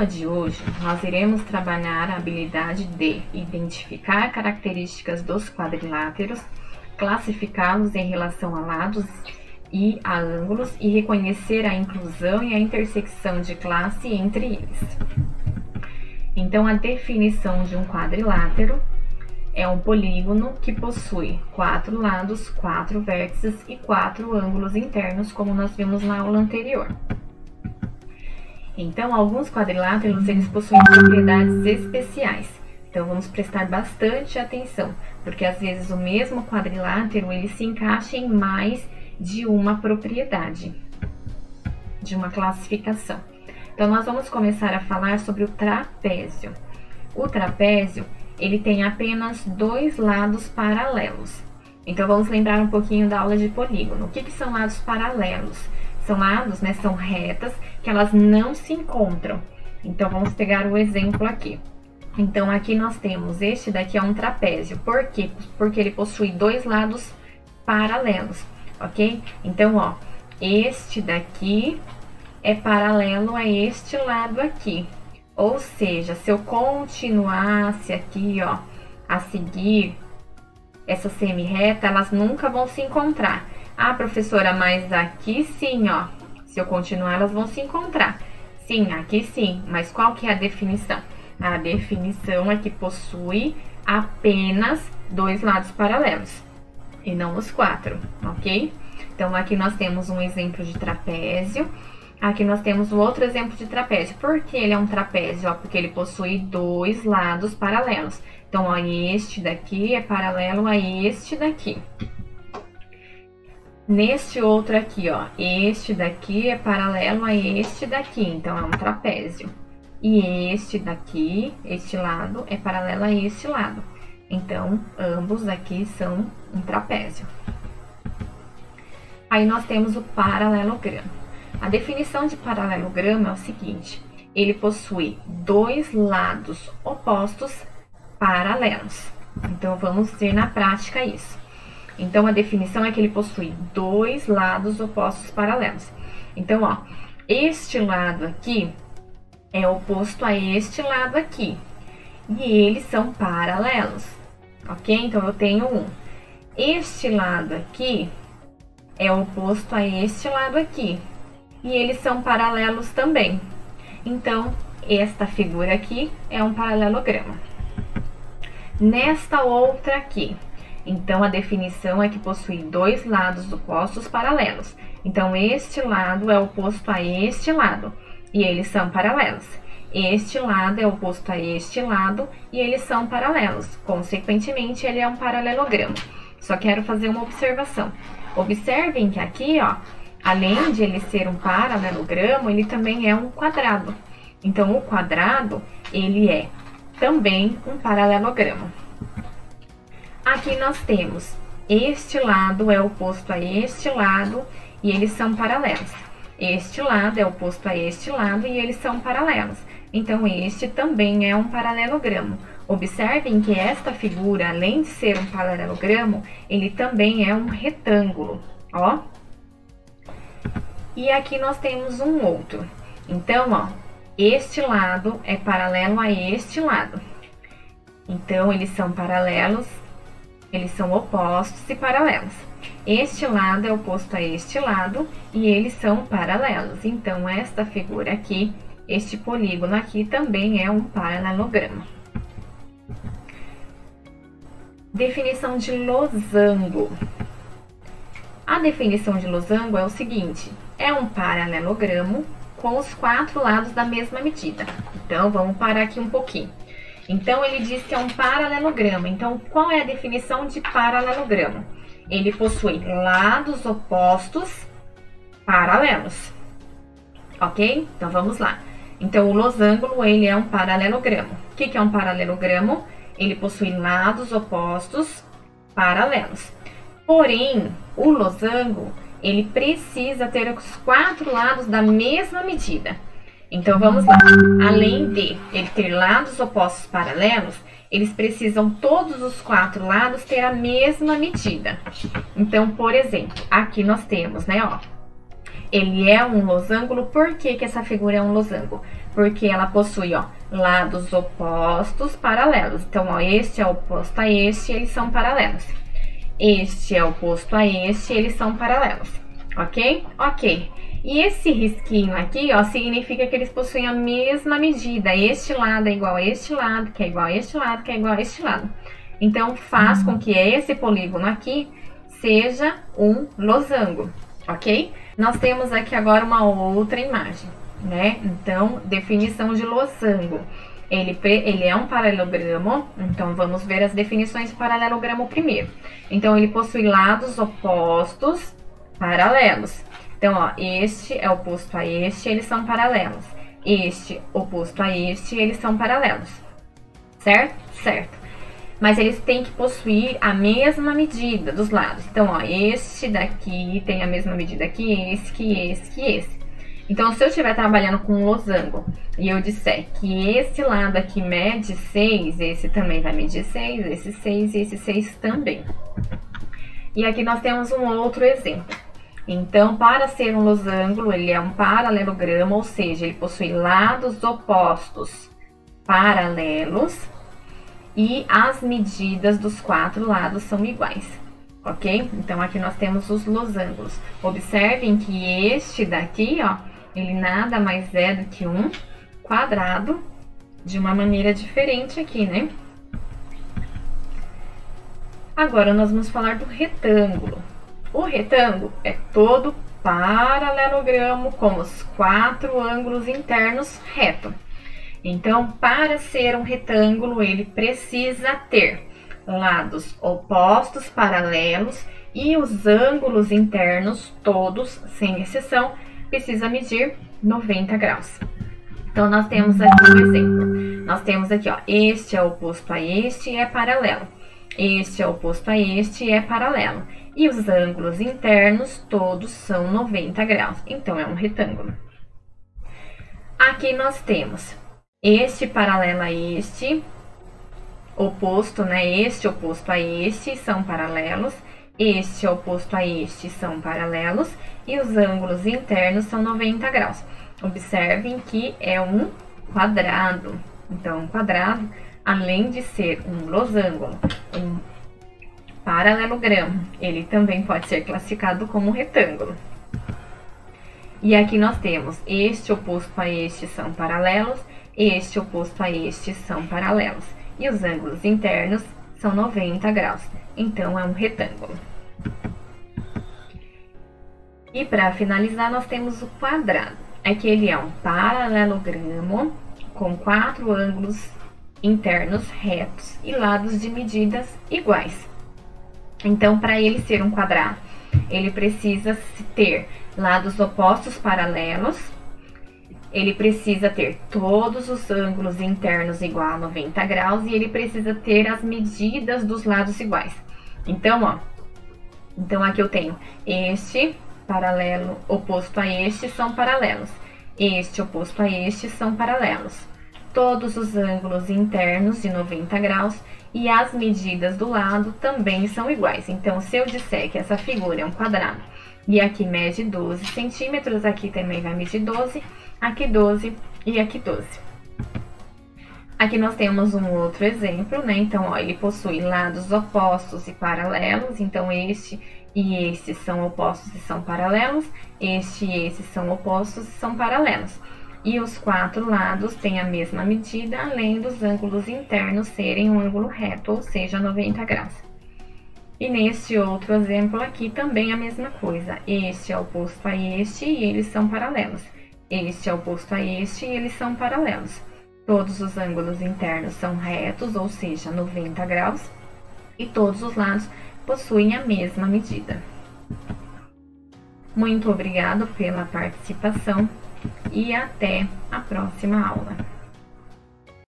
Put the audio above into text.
aula de hoje, nós iremos trabalhar a habilidade de identificar características dos quadriláteros, classificá-los em relação a lados e a ângulos e reconhecer a inclusão e a intersecção de classe entre eles. Então, a definição de um quadrilátero é um polígono que possui 4 lados, 4 vértices e 4 ângulos internos, como nós vimos na aula anterior. Então, alguns quadriláteros eles possuem propriedades especiais. Então, vamos prestar bastante atenção, porque às vezes o mesmo quadrilátero ele se encaixa em mais de uma propriedade, de uma classificação. Então, nós vamos começar a falar sobre o trapézio. O trapézio ele tem apenas 2 lados paralelos. Então, vamos lembrar um pouquinho da aula de polígono. O que são lados paralelos? São lados, né, são retas que elas não se encontram. Então, vamos pegar o exemplo aqui. Então, aqui nós temos, este daqui é um trapézio. Por quê? Porque ele possui 2 lados paralelos, ok? Então, ó, este daqui é paralelo a este lado aqui. Ou seja, se eu continuasse aqui, ó, a seguir essa semi-reta, elas nunca vão se encontrar. Ah, professora, mas aqui sim, ó, se eu continuar, elas vão se encontrar. Sim, aqui sim, mas qual que é a definição? A definição é que possui apenas 2 lados paralelos, e não os 4, ok? Então, aqui nós temos um exemplo de trapézio. Aqui nós temos um outro exemplo de trapézio. Por que ele é um trapézio? Ó, porque ele possui 2 lados paralelos. Então, ó, este daqui é paralelo a este daqui. Neste outro aqui, ó, este daqui é paralelo a este daqui. Então, é um trapézio. E este daqui, este lado, é paralelo a este lado. Então, ambos aqui são um trapézio. Aí, nós temos o paralelogramo. A definição de paralelogramo é o seguinte: ele possui 2 lados opostos paralelos. Então, vamos ver na prática isso. Então, a definição é que ele possui 2 lados opostos paralelos. Então, ó, este lado aqui é oposto a este lado aqui. E eles são paralelos, ok? Então, eu tenho um. Este lado aqui é oposto a este lado aqui. E eles são paralelos também. Então, esta figura aqui é um paralelogramo. Nesta outra aqui, então a definição é que possui 2 lados opostos paralelos. Então, este lado é oposto a este lado, e eles são paralelos. Este lado é oposto a este lado, e eles são paralelos. Consequentemente, ele é um paralelogramo. Só quero fazer uma observação. Observem que aqui, ó, além de ele ser um paralelogramo, ele também é um quadrado. Então, o quadrado, ele é também um paralelogramo. Aqui nós temos, este lado é oposto a este lado e eles são paralelos. Este lado é oposto a este lado e eles são paralelos. Então, este também é um paralelogramo. Observem que esta figura, além de ser um paralelogramo, ele também é um retângulo, ó. E aqui nós temos um outro. Então, ó, este lado é paralelo a este lado. Então, eles são paralelos, eles são opostos e paralelos. Este lado é oposto a este lado e eles são paralelos. Então, esta figura aqui, este polígono aqui também é um paralelogramo. Definição de losango. A definição de losango é o seguinte: é um paralelogramo com os 4 lados da mesma medida. Então, vamos parar aqui um pouquinho. Então, ele diz que é um paralelogramo. Então, qual é a definição de paralelogramo? Ele possui lados opostos paralelos. Ok? Então, vamos lá. Então, o losângulo, ele é um paralelogramo. O que é um paralelogramo? Ele possui lados opostos paralelos. Porém, o losango, ele precisa ter os 4 lados da mesma medida. Então, vamos lá. Além de ele ter lados opostos paralelos, eles precisam todos os 4 lados ter a mesma medida. Então, por exemplo, aqui nós temos, né, ó, ele é um losango. Por que que essa figura é um losango? Porque ela possui, ó, lados opostos paralelos. Então, ó, este é oposto a este, eles são paralelos. Este é oposto a este, eles são paralelos. Ok? Ok. E esse risquinho aqui, ó, significa que eles possuem a mesma medida. Este lado é igual a este lado, que é igual a este lado, que é igual a este lado. Então, faz com que esse polígono aqui seja um losango, ok? Nós temos aqui agora uma outra imagem, né? Então, definição de losango. Ele é um paralelogramo, então vamos ver as definições de paralelogramo primeiro. Então, ele possui lados opostos paralelos. Então, ó, este é oposto a este, eles são paralelos. Este oposto a este, eles são paralelos. Certo? Certo. Mas eles têm que possuir a mesma medida dos lados. Então, ó, este daqui tem a mesma medida que esse, que esse, que esse. Então, se eu estiver trabalhando com um losango e eu disser que esse lado aqui mede 6, esse também vai medir 6, esse 6 e esse 6 também. E aqui nós temos um outro exemplo. Então, para ser um losango, ele é um paralelogramo, ou seja, ele possui lados opostos paralelos e as medidas dos 4 lados são iguais, ok? Então, aqui nós temos os losangos. Observem que este daqui, ó, ele nada mais é do que um quadrado de uma maneira diferente aqui, né? Agora, nós vamos falar do retângulo. O retângulo é todo paralelogramo com os 4 ângulos internos reto. Então, para ser um retângulo, ele precisa ter lados opostos paralelos e os ângulos internos, todos, sem exceção, precisa medir 90 graus. Então, nós temos aqui um exemplo. Nós temos aqui, ó, este é oposto a este e é paralelo. Este é oposto a este e é paralelo. E os ângulos internos todos são 90 graus. Então, é um retângulo. Aqui nós temos este paralelo a este, oposto, né? Este oposto a este são paralelos. Este oposto a este são paralelos. E os ângulos internos são 90 graus. Observem que é um quadrado. Então, um quadrado, além de ser um losango, um paralelogramo, ele também pode ser classificado como um retângulo. E aqui nós temos este oposto a este são paralelos, este oposto a este são paralelos. E os ângulos internos são 90 graus. Então, é um retângulo. E para finalizar, nós temos o quadrado. Aqui ele é um paralelogramo com 4 ângulos internos retos e lados de medidas iguais. Então, para ele ser um quadrado, ele precisa ter lados opostos paralelos, ele precisa ter todos os ângulos internos igual a 90 graus e ele precisa ter as medidas dos lados iguais. Então, ó, então aqui eu tenho este paralelo oposto a este são paralelos, este oposto a este são paralelos. Todos os ângulos internos de 90 graus e as medidas do lado também são iguais. Então, se eu disser que essa figura é um quadrado e aqui mede 12 centímetros, aqui também vai medir 12, aqui 12 e aqui 12. Aqui nós temos um outro exemplo, né? Então, ó, ele possui lados opostos e paralelos, então este e este são opostos e são paralelos, este e esse são opostos e são paralelos. E os 4 lados têm a mesma medida, além dos ângulos internos serem um ângulo reto, ou seja, 90 graus. E neste outro exemplo aqui também a mesma coisa. Este é oposto a este e eles são paralelos. Este é oposto a este e eles são paralelos. Todos os ângulos internos são retos, ou seja, 90 graus. E todos os lados possuem a mesma medida. Muito obrigado pela participação. E até a próxima aula.